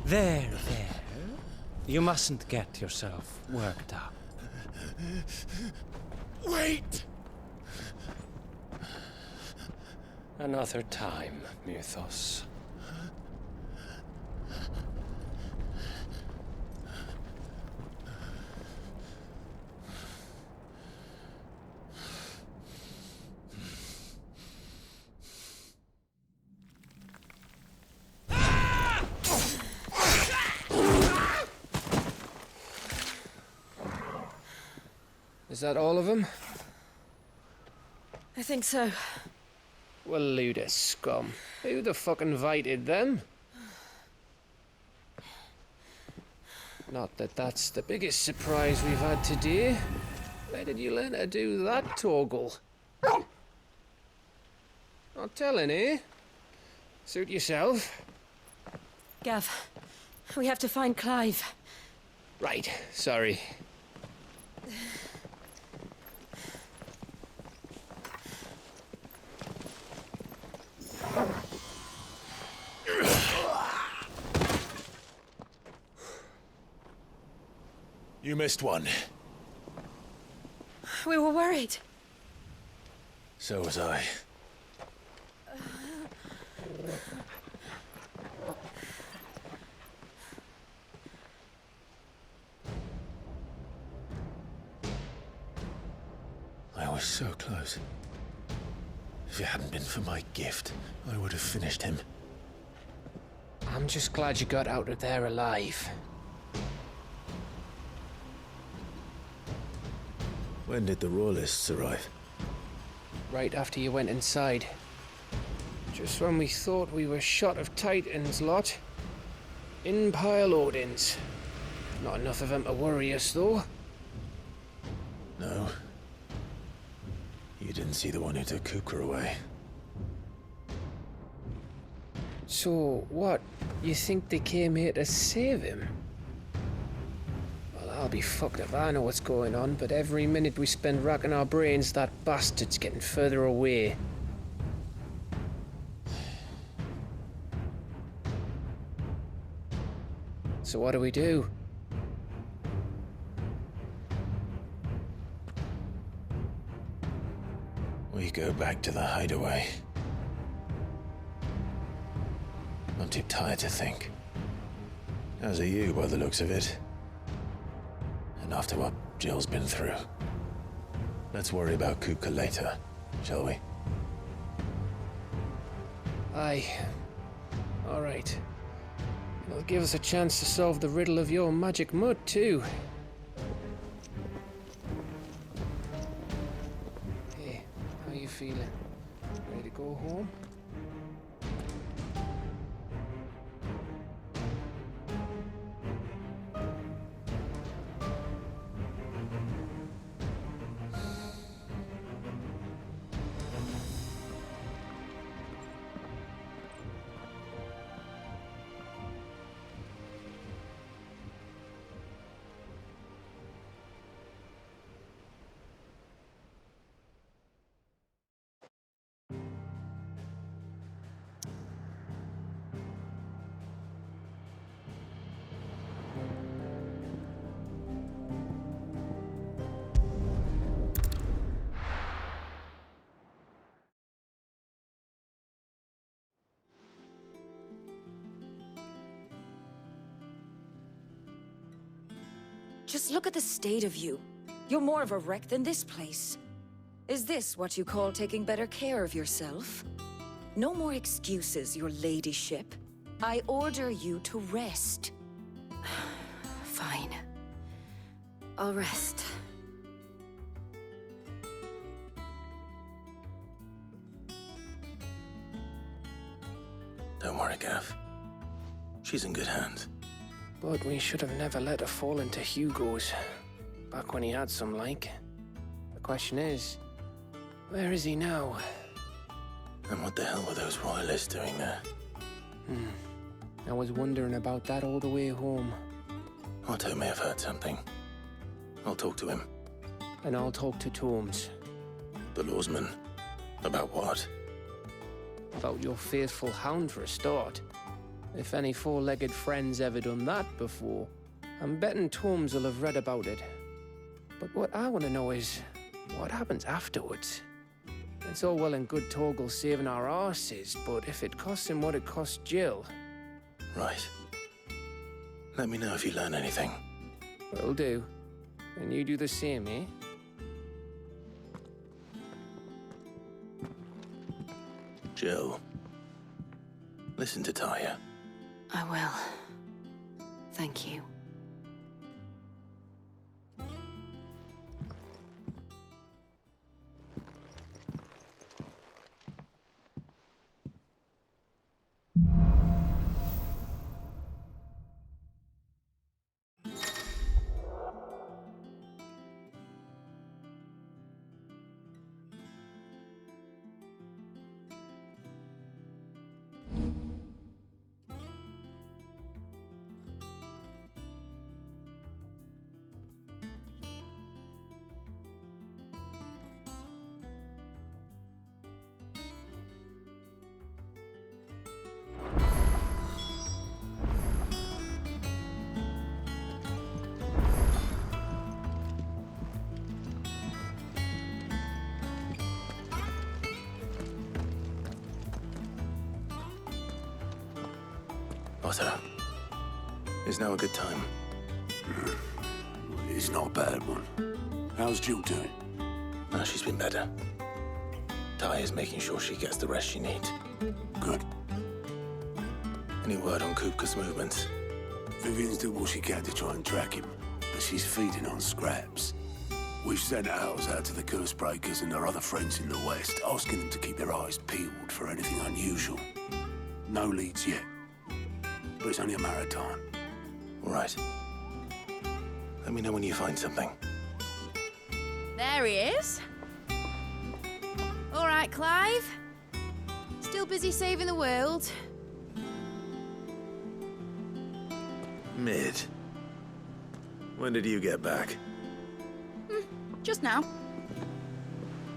There. You mustn't get yourself worked up. Wait! Another time, Mythos. Is that all of them? I think so. Well, load of scum. Who the fuck invited them? Not that that's the biggest surprise we've had today. Where did you learn to do that, Toggle? Not telling, eh? Suit yourself. Gav, we have to find Clive. Right, sorry. You missed one. We were worried. So was I. I was so close. If it hadn't been for my gift, I would have finished him. I'm just glad you got out of there alive. When did the Royalists arrive? Right after you went inside. Just when we thought we were shot of Titans, lot. In pile Odins. Not enough of them to worry us, though. No. You didn't see the one who took Kukra away. So, what? You think they came here to save him? Well, I'll be fucked if I know what's going on, but every minute we spend racking our brains, that bastard's getting further away. So what do we do? We go back to the hideaway. I'm too tired to think. As are you, by the looks of it. And after what Jill's been through. Let's worry about Kuka later, shall we? Aye. All right. It'll give us a chance to solve the riddle of your magic mud, too. Hey, how you feeling? Ready to go home? Just look at the state of you. You're more of a wreck than this place. Is this what you call taking better care of yourself? No more excuses, your ladyship. I order you to rest. Fine. I'll rest. Don't worry, Gav. She's in good hands. But we should have never let her fall into Hugo's. Back when he had some, like. The question is, where is he now? And what the hell were those royalists doing there? I was wondering about that all the way home. Otto may have heard something. I'll talk to him. And I'll talk to Tomes. The lawsman. About what? About your faithful hound for a start. If any four-legged friend's ever done that before, I'm betting Tomes will have read about it. But what I want to know is, what happens afterwards? It's all well and good Torgal saving our arses, but if it costs him what it cost Jill... Right. Let me know if you learn anything. Will do. And you do the same, eh? Jill, listen to Taya. I will. Thank you. Otto, is now a good time? It's not a bad one. How's Jill doing? No, she's been better. Taya's making sure she gets the rest she needs. Good. Any word on Kupka's movements? Vivian's doing what she can to try and track him, but she's feeding on scraps. We've sent ours out to the curse breakers and their other friends in the west, asking them to keep their eyes peeled for anything unusual. No leads yet, but it's only a matter of time. All right. Let me know when you find something. There he is. All right, Clive. Still busy saving the world. Mid. When did you get back? Just now.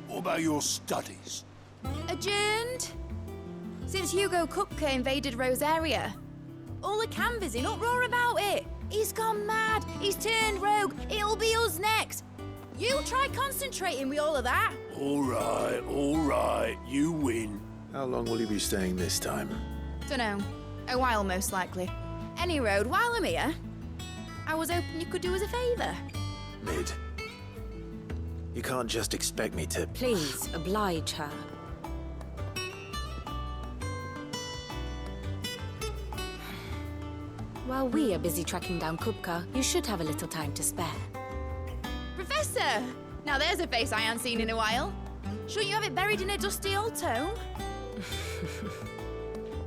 What about your studies? Adjourned. Since Hugo Kupka invaded Rosaria. All the canvass in uproar about it. He's gone mad. He's turned rogue. It'll be us next. You try concentrating with all of that. All right. You win. How long will you be staying this time? Dunno. A while, most likely. Any road, while I'm here, I was hoping you could do us a favour. Mid. You can't just expect me to... Please, oblige her. While we are busy tracking down Kupka, you should have a little time to spare. Professor! Now there's a face I haven't seen in a while. Shouldn't you have it buried in a dusty old tome?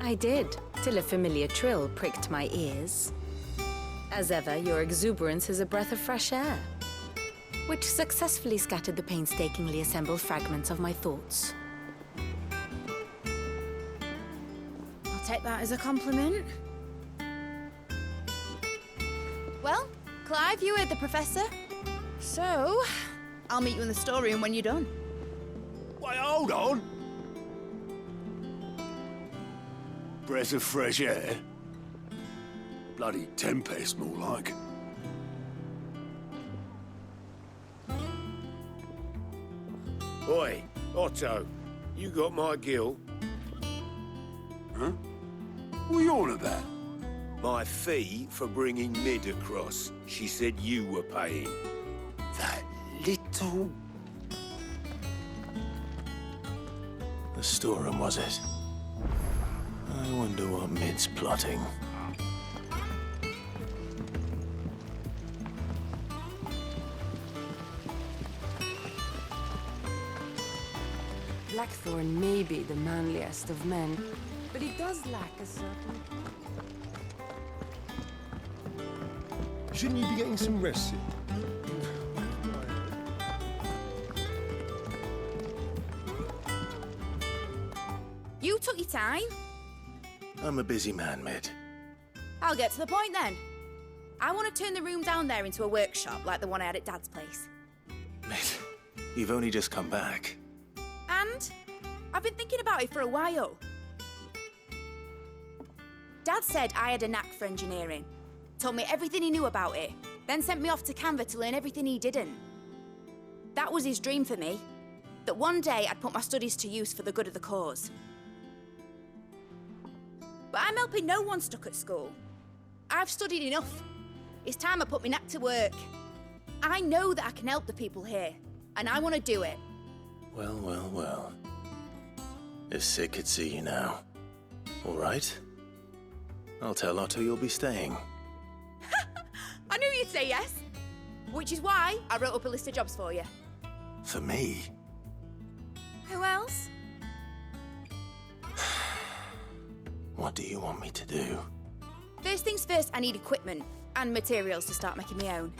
I did, till a familiar trill pricked my ears. As ever, your exuberance is a breath of fresh air, which successfully scattered the painstakingly assembled fragments of my thoughts. I'll take that as a compliment. Well, Clive, you heard the professor. So, I'll meet you in the storeroom when you're done. Wait, hold on. Breath of fresh air. Bloody tempest, more like. Oi, Otto, you got my gill? Huh? What are you on about? My fee for bringing Mid across. She said you were paying. That little... The storeroom, was it? I wonder what Mid's plotting. Blackthorn may be the manliest of men, but he does lack a certain... Shouldn't you be getting some rest soon? You took your time. I'm a busy man, Mid. I'll get to the point then. I want to turn the room down there into a workshop like the one I had at Dad's place. Mid, you've only just come back. And I've been thinking about it for a while. Dad said I had a knack for engineering. Told me everything he knew about it, then sent me off to Canva to learn everything he didn't. That was his dream for me, that one day I'd put my studies to use for the good of the cause. But I'm helping no one stuck at school. I've studied enough. It's time I put my knack to work. I know that I can help the people here, and I want to do it. Well, well, well. If Sid could see you now. All right. I'll tell Otto you'll be staying. I knew you'd say yes. Which is why I wrote up a list of jobs for you. For me? Who else? What do you want me to do? First things first, I need equipment and materials to start making my own.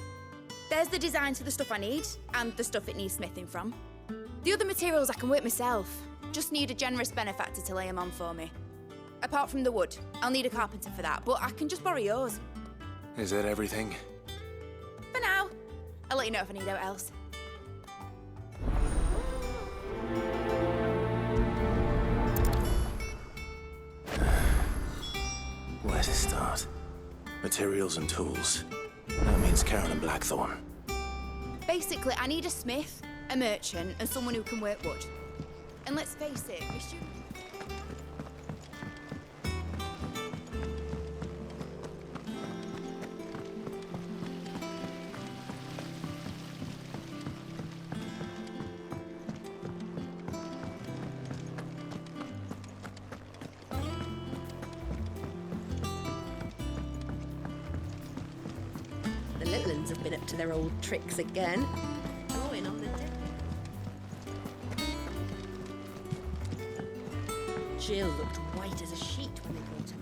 There's the designs for the stuff I need and the stuff it needs smithing from. The other materials I can work myself. Just need a generous benefactor to lay them on for me. Apart from the wood, I'll need a carpenter for that, but I can just borrow yours. Is that everything? For now. I'll let you know if I need out else. Where to start? Materials and tools. That means Karen and Blackthorn. Basically, I need a smith, a merchant, and someone who can work wood. And let's face it, we should... The little uns have been up to their old tricks again. Drawing on the deck. Jill looked white as a sheet when they brought her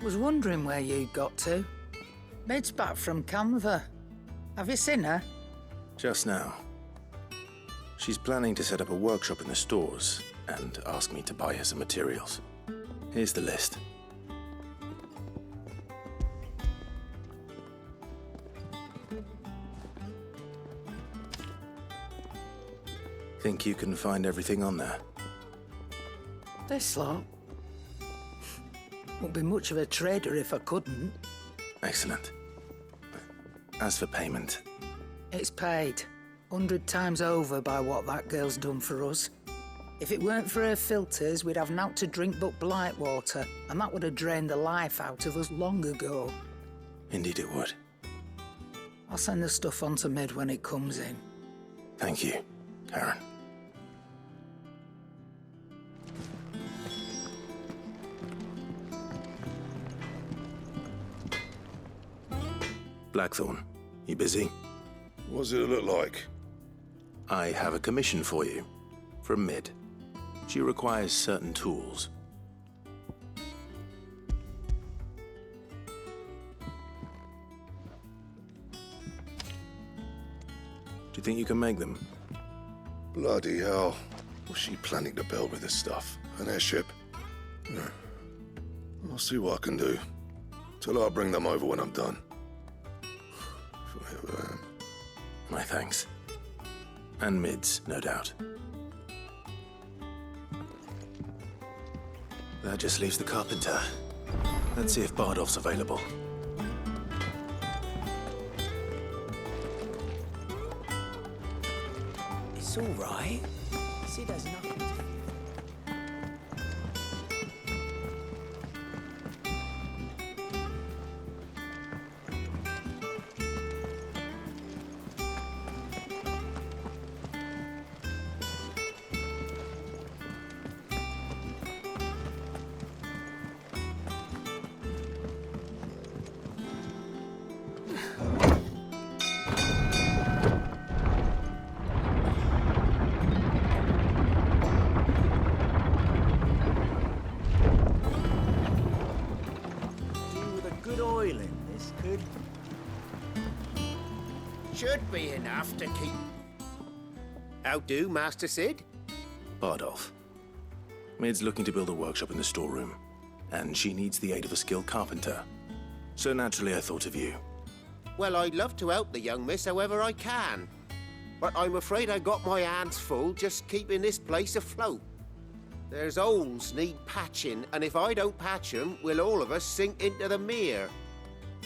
back. Was wondering where you got to. Mid's back from Canva. Have you seen her? Just now. She's planning to set up a workshop in the stores and ask me to buy her some materials. Here's the list. Think you can find everything on there? This lot. Wouldn't be much of a trader if I couldn't. Excellent. As for payment, It's paid 100 times over by what that girl's done for us. If it weren't for her filters, we'd have naught to drink but blight water, and that would have drained the life out of us long ago. indeed it would. I'll send the stuff on to Mid when it comes in. Thank you, Karen. Blackthorn, you busy? What does it look like? I have a commission for you, from Mid. She requires certain tools. Do you think you can make them? Bloody hell. What's she planning to build with this stuff? An airship? No. I'll see what I can do. Tell her I'll bring them over when I'm done. From here I am. My thanks. And Mid's, no doubt. That just leaves the carpenter. Let's see if Bardolph's available. It's all right. Sid has nothing to fear. Should be enough to keep... How do, Master Sid? Bardolph. Mid's looking to build a workshop in the storeroom, and she needs the aid of a skilled carpenter. So naturally I thought of you. Well, I'd love to help the young miss however I can. but I'm afraid I got my hands full just keeping this place afloat. There's holes need patching, and if I don't patch them, we'll all of us sink into the mere.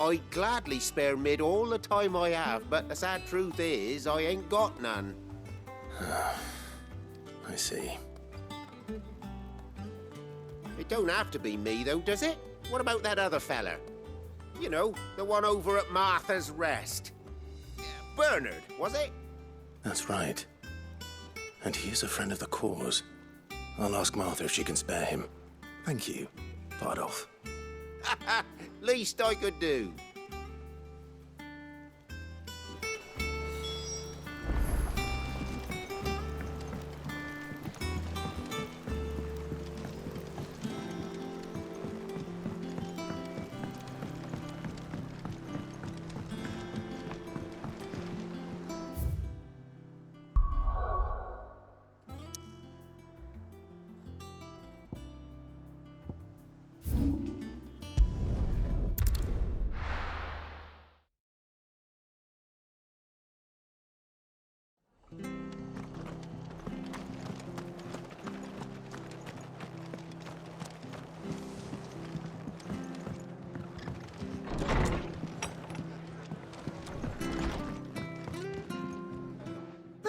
I'd gladly spare Mid all the time I have, but the sad truth is, I ain't got none. I see. It don't have to be me, though, does it? What about that other fella? You know, the one over at Martha's Rest. Bernard, was it? That's right. And he is a friend of the cause. I'll ask Martha if she can spare him. Thank you, Bardolph. Least I could do.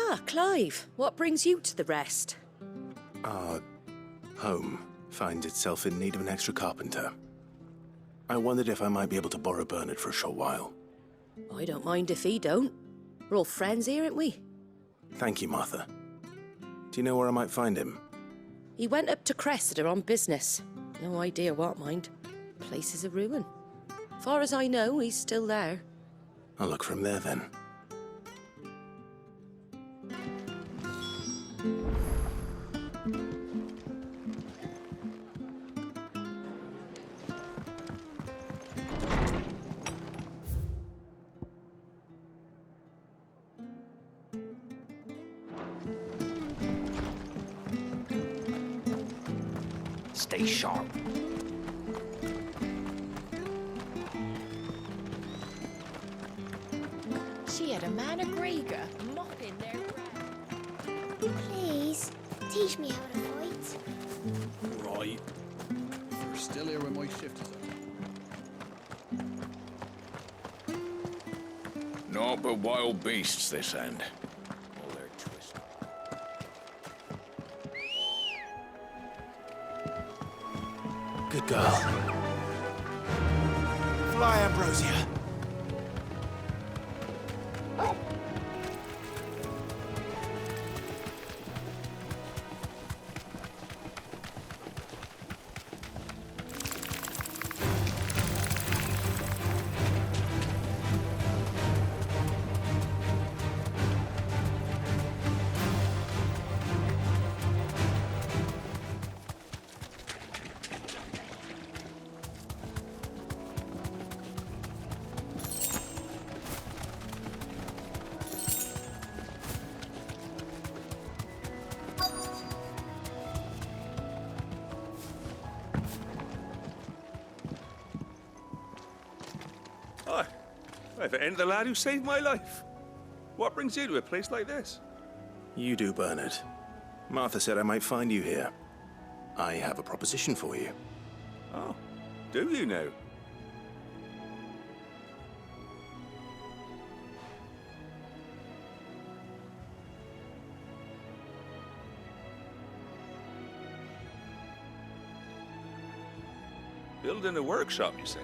Ah, Clive, what brings you to the Rest? Our home finds itself in need of an extra carpenter. I wondered if I might be able to borrow Bernard for a short while. I don't mind if he don't. We're all friends here, aren't we? Thank you, Martha. Do you know where I might find him? He went up to Cressida on business. No idea what, mind. Place is a ruin. Far as I know, he's still there. I'll look for him there then. Stay sharp. She had a man of Grega mopping their ground. Please, teach me how to fight. Right. You're still here when my shift is up. Naught but wild beasts this end. All their twisted. Good girl. Fly, Ambrosia. If it ain't the lad who saved my life. What brings you to a place like this? You do, Bernard. Martha said I might find you here. I have a proposition for you. Oh, do you now? Building a workshop, you say?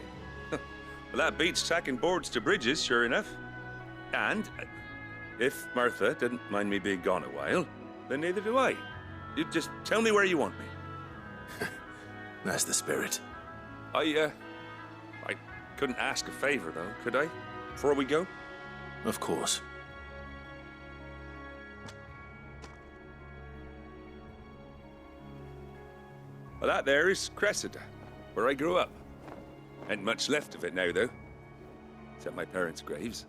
Well, that beats tacking boards to bridges, sure enough. And if Martha didn't mind me being gone a while, then neither do I. You just tell me where you want me. That's the spirit. I couldn't ask a favor, though, could I? Before we go? Of course. Well, that there is Cressida, where I grew up. Ain't much left of it now, though. Except my parents' graves.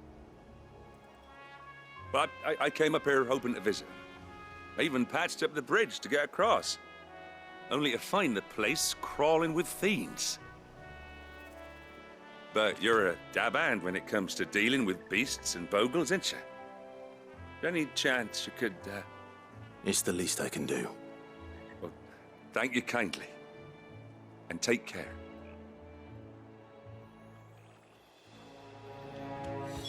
But I came up here hoping to visit. I even patched up the bridge to get across. Only to find the place crawling with fiends. But you're a dab hand when it comes to dealing with beasts and bogles, ain't you? Any chance you could, It's the least I can do. Well, thank you kindly. And take care.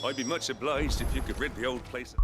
I'd be much obliged if you could rid the old place of...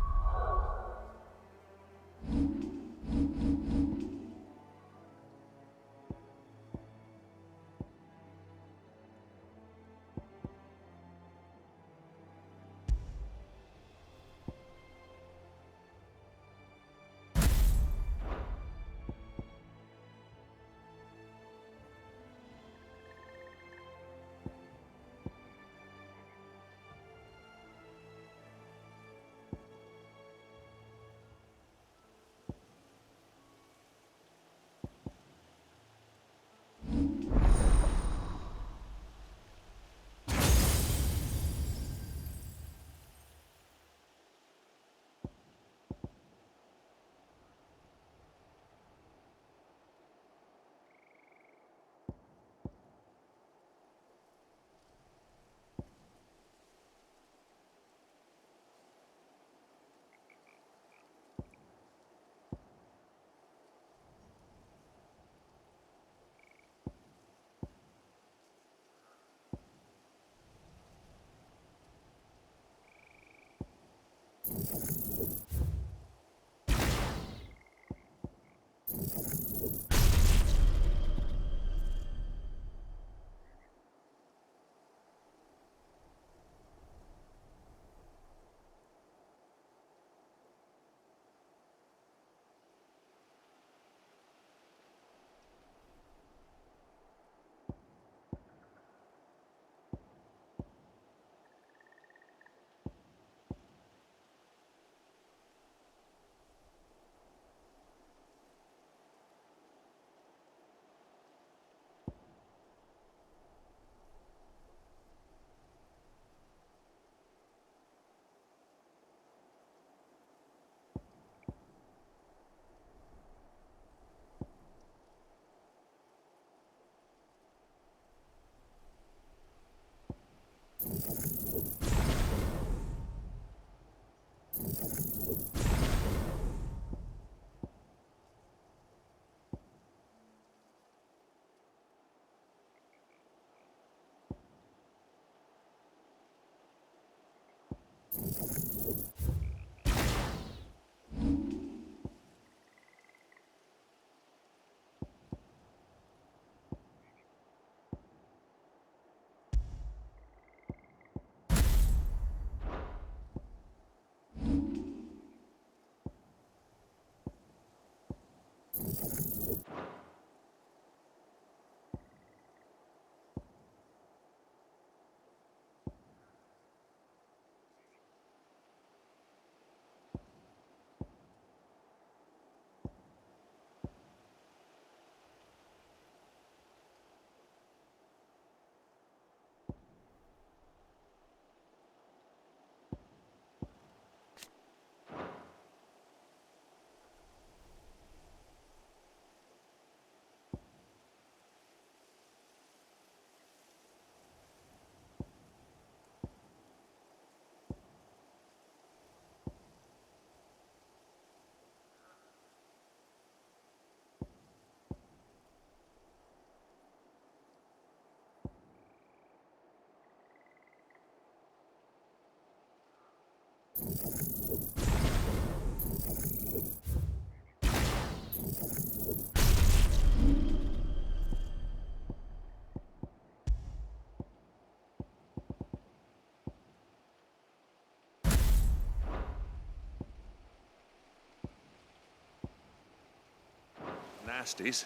nasties.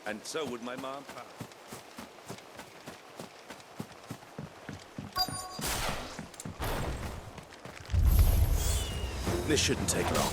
And so would my mom and pop. This shouldn't take long.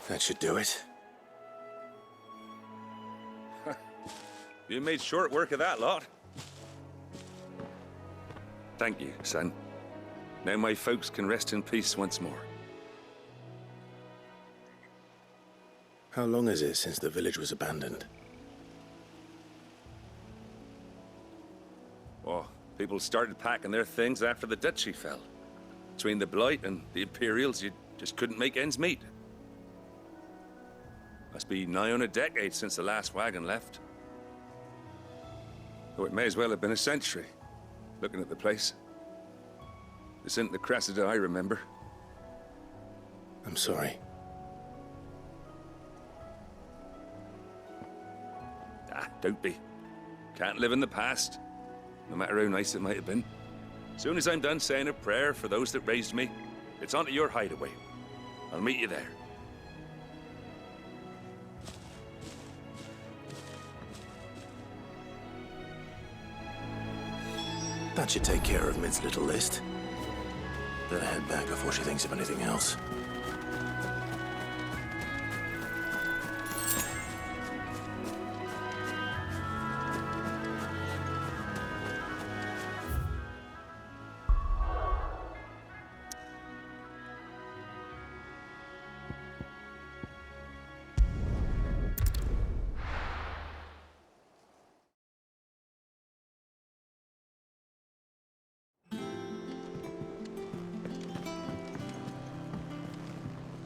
That should do it. You made short work of that lot. Thank you, son. Now my folks can rest in peace once more. How long is it since the village was abandoned? Oh, people started packing their things after the duchy fell. Between the Blight and the Imperials, you just couldn't make ends meet. Must be nigh on a decade since the last wagon left. Though it may as well have been a century, looking at the place. This isn't the Cressida I remember. I'm sorry. Ah, don't be. Can't live in the past, no matter how nice it might have been. Soon as I'm done saying a prayer for those that raised me, it's on to your hideaway. I'll meet you there. That should take care of Mid's little list. Better head back before she thinks of anything else.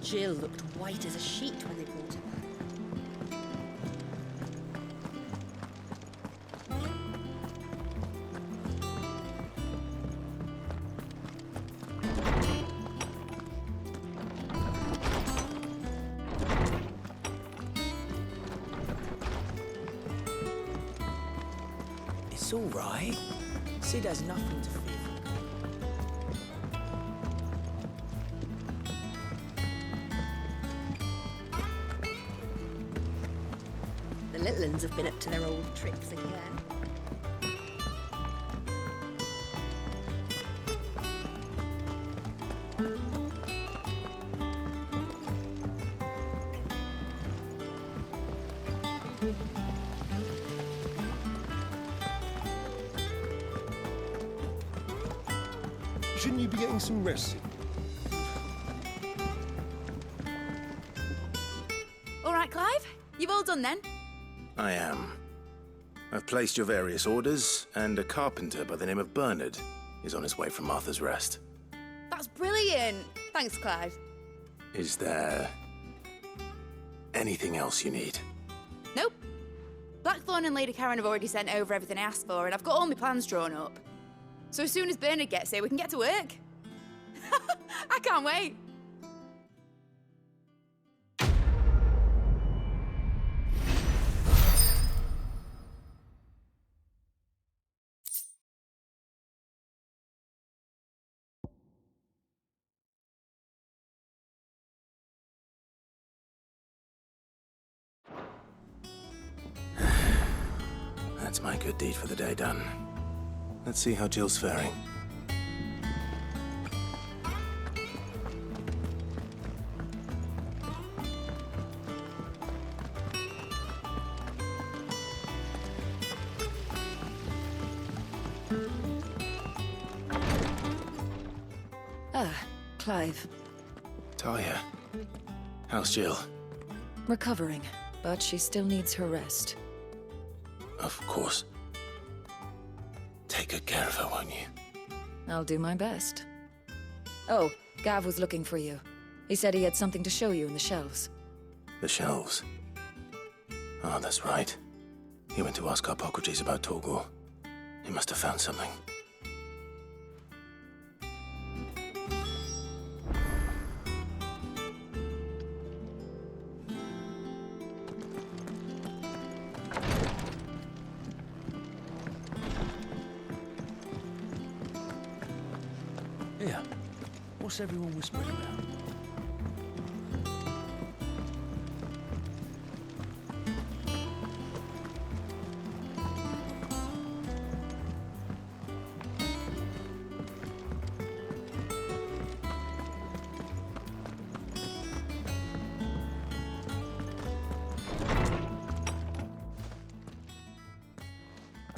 Jill looked white as a sheet when they brought her back. It's all right. Sid has nothing to fear. The little uns have been up to their old tricks again. Shouldn't you be getting some rest? All right, Clive. You've all done then? I am. I've placed your various orders, and a carpenter by the name of Bernard is on his way from Martha's Rest. That's brilliant. Thanks, Clive. Is there anything else you need? Nope. Blackthorn and Lady Karen have already sent over everything I asked for, and I've got all my plans drawn up. So as soon as Bernard gets here, we can get to work. I can't wait. That's my good deed for the day done. Let's see how Jill's faring. Ah, Clive. Talia, how's Jill? Recovering, but she still needs her rest. Of course. Take good care of her, won't you? I'll do my best. Oh, Gav was looking for you. He said he had something to show you in the shelves. The shelves. Ah, that's right. He went to ask Harpocrates about Torgor. He must have found something. Here, what's everyone whispering about?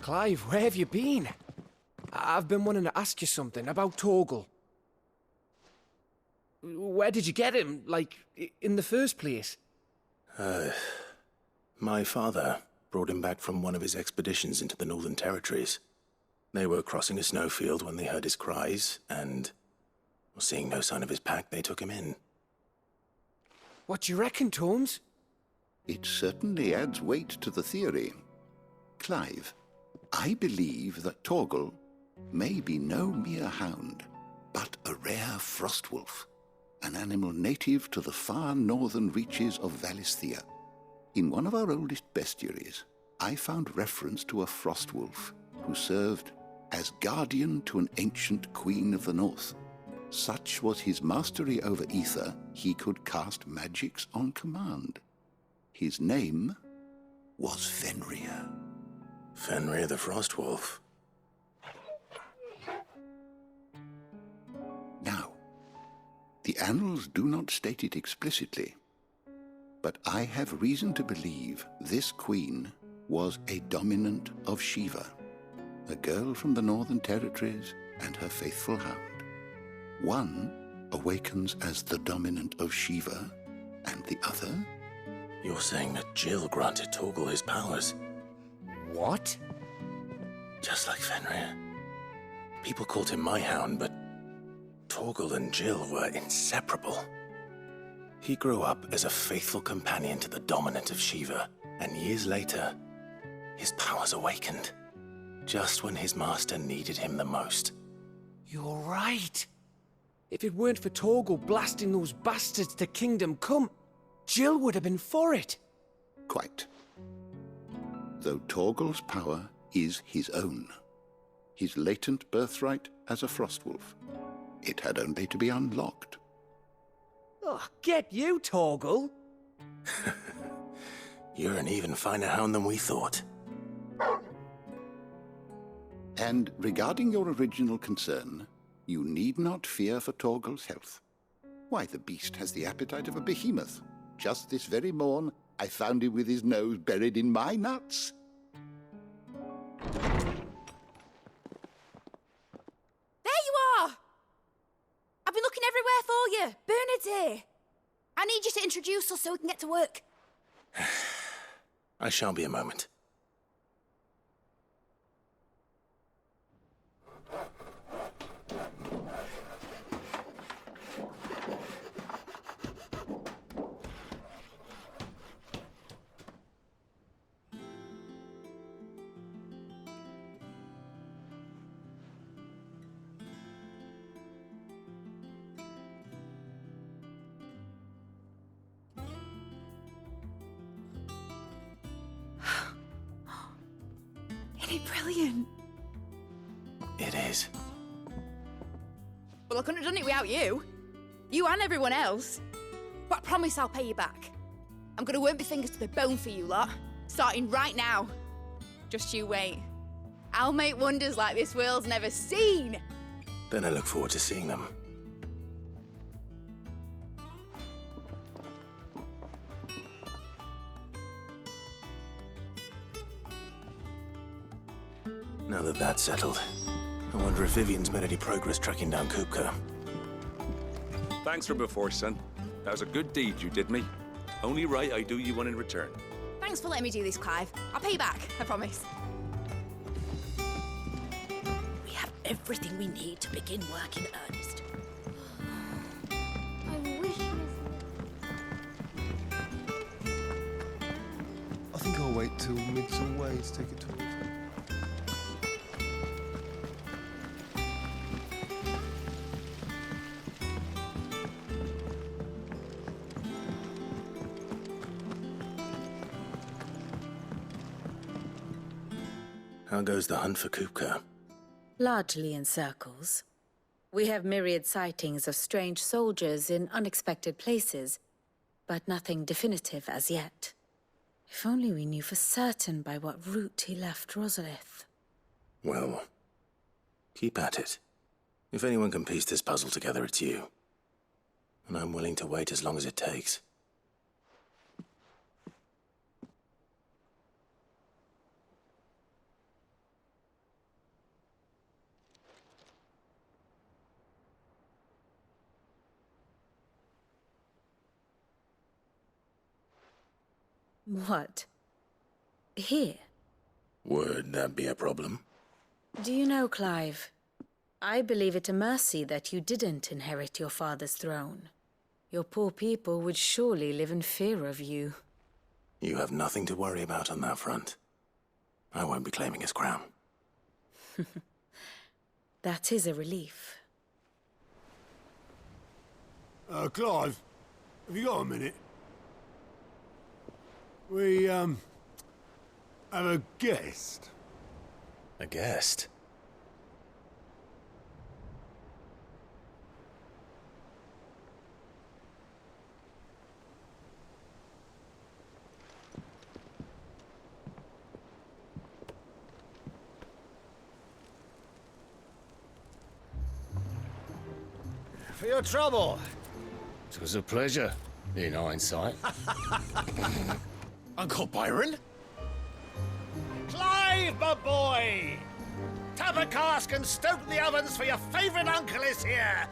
Clive, where have you been? I've been wanting to ask you something about Torgal. Where did you get him, like, in the first place? My father brought him back from one of his expeditions into the Northern Territories. They were crossing a snowfield when they heard his cries, and, seeing no sign of his pack, they took him in. What do you reckon, Tomes? It certainly adds weight to the theory. Clive, I believe that Torgal may be no mere hound, but a rare frostwolf, an animal native to the far northern reaches of Valisthea. In one of our oldest bestiaries, I found reference to a frostwolf who served as guardian to an ancient queen of the north. Such was his mastery over ether, he could cast magics on command. His name was Fenrir. Fenrir the Frostwolf. Now, the annals do not state it explicitly, but I have reason to believe this queen was a dominant of Shiva, a girl from the Northern Territories and her faithful hound. One awakens as the dominant of Shiva, and the other? You're saying that Jill granted Torgal his powers? What? Just like Fenrir. People called him my hound, but Torgal and Jill were inseparable. He grew up as a faithful companion to the dominant of Shiva, and years later, his powers awakened, just when his master needed him the most. You're right. If it weren't for Torgal blasting those bastards to Kingdom Come, Jill would have been for it. Quite. Though Torgal's power is his own, his latent birthright as a frostwolf, it had only to be unlocked. Oh, get you, Torgal! You're an even finer hound than we thought. And regarding your original concern, you need not fear for Torgal's health. Why, the beast has the appetite of a behemoth. Just this very morn, I found him with his nose buried in my nuts. There you are! I've been looking everywhere for you. Bernard's here. I need you to introduce us so we can get to work. I shall be a moment. Isn't it brilliant? It is. Well, I couldn't have done it without you. You and everyone else. But I promise I'll pay you back. I'm gonna work my fingers to the bone for you lot, starting right now. Just you wait. I'll make wonders like this world's never seen. Then I look forward to seeing them. Now that that's settled, I wonder if Vivian's made any progress tracking down Kupka. Thanks for before, son. That was a good deed you did me. Only right I do you one in return. Thanks for letting me do this, Clive. I'll pay you back, I promise. We have everything we need to begin work in earnest. I wish I think I'll wait till mid's away to take it to her. How goes the hunt for Kupka? Largely in circles. We have myriad sightings of strange soldiers in unexpected places, but nothing definitive as yet. If only we knew for certain by what route he left Rosalith. Well, keep at it. If anyone can piece this puzzle together, it's you. And I'm willing to wait as long as it takes. What? Here? Would that be a problem? Do you know, Clive, I believe it a mercy that you didn't inherit your father's throne. Your poor people would surely live in fear of you. You have nothing to worry about on that front. I won't be claiming his crown. That is a relief. Clive, have you got a minute? We, have a guest. A guest? For your trouble. It was a pleasure, in hindsight. Uncle Byron? Clive, my boy! Tap a cask and stoke the ovens, for your favourite uncle is here!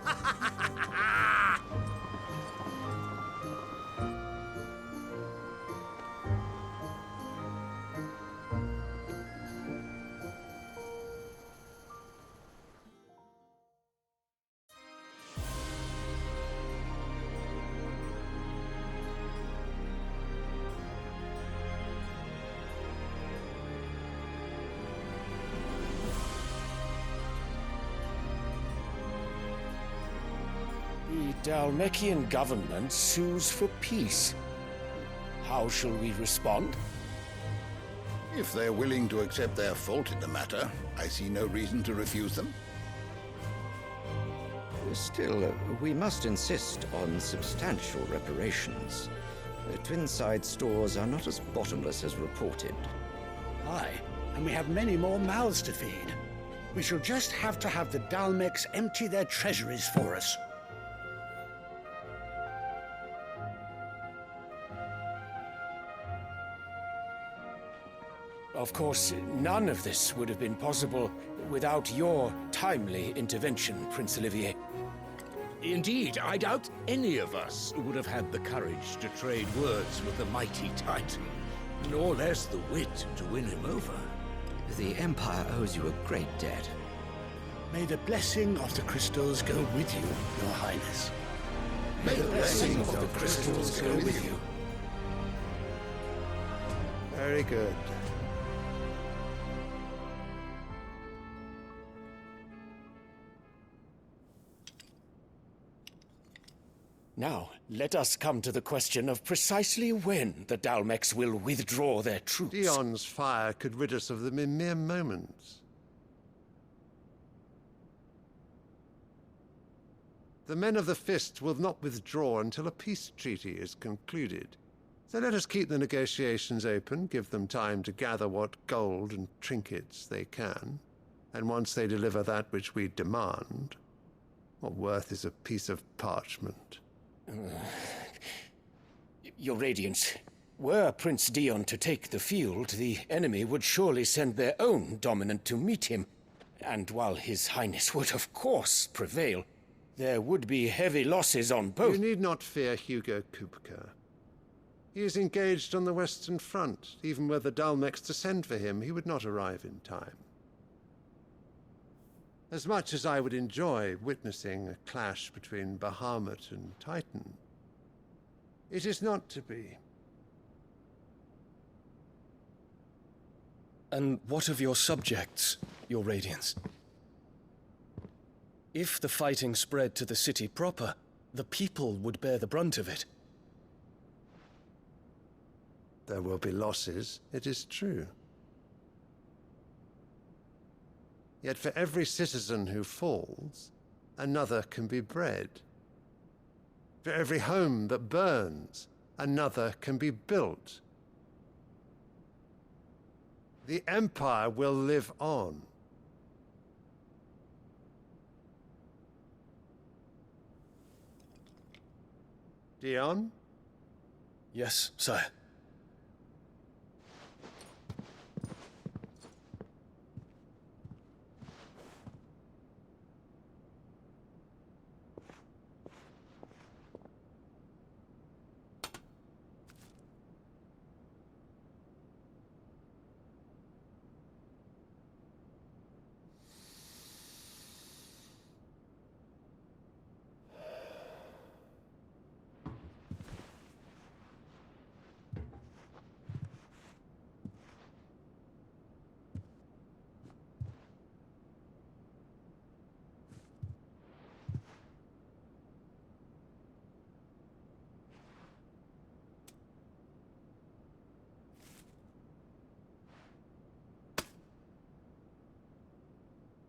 The Dalmekian government sues for peace. How shall we respond? If they're willing to accept their fault in the matter, I see no reason to refuse them. Still, we must insist on substantial reparations. The Twinside stores are not as bottomless as reported. Aye, and we have many more mouths to feed. We shall just have to have the Dalmeks empty their treasuries for us. Of course, none of this would have been possible without your timely intervention, Prince Olivier. Indeed, I doubt any of us would have had the courage to trade words with the mighty Titan, nor less the wit to win him over. The Empire owes you a great debt. May the blessing of the crystals go with you, Your Highness. May the blessing of the crystals go with you. Very good. Now, let us come to the question of precisely when the Dalmeks will withdraw their troops. Dion's fire could rid us of them in mere moments. The men of the Fist will not withdraw until a peace treaty is concluded. So let us keep the negotiations open, give them time to gather what gold and trinkets they can, and once they deliver that which we demand, what worth is a piece of parchment? Your Radiance, were Prince Dion to take the field, the enemy would surely send their own dominant to meet him. And while His Highness would of course prevail, there would be heavy losses on both. You need not fear Hugo Kupka. He is engaged on the Western Front. Even were the Dalmeks to send for him, he would not arrive in time. As much as I would enjoy witnessing a clash between Bahamut and Titan, it is not to be. And what of your subjects, Your Radiance? If the fighting spread to the city proper, the people would bear the brunt of it. There will be losses, it is true. Yet for every citizen who falls, another can be bred. For every home that burns, another can be built. The Empire will live on. Dion? Yes, sire.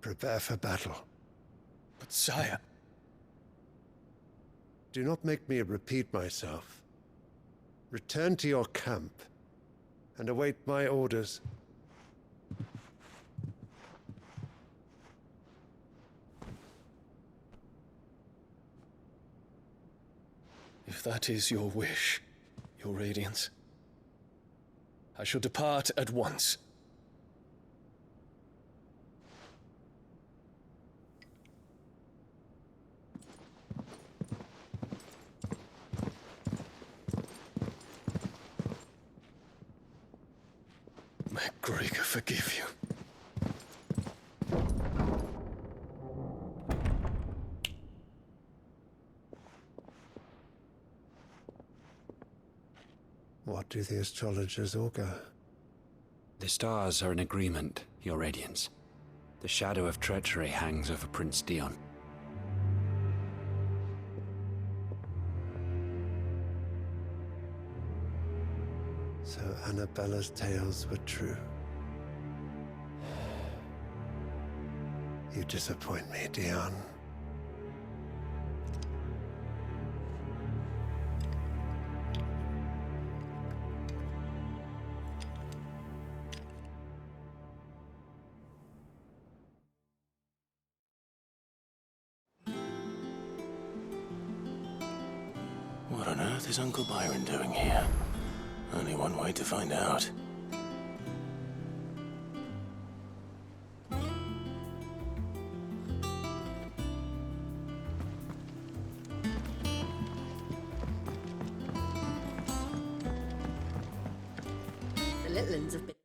prepare for battle. But sire... Do not make me repeat myself. Return to your camp and await my orders. If that is your wish, Your Radiance, I shall depart at once. May Gregor forgive you. What do the astrologers augur? The stars are in agreement, Your Radiance. The shadow of treachery hangs over Prince Dion. So Annabella's tales were true. You disappoint me, Dion. What on earth is Uncle Byron doing here? Only one way to find out. The little ones have been...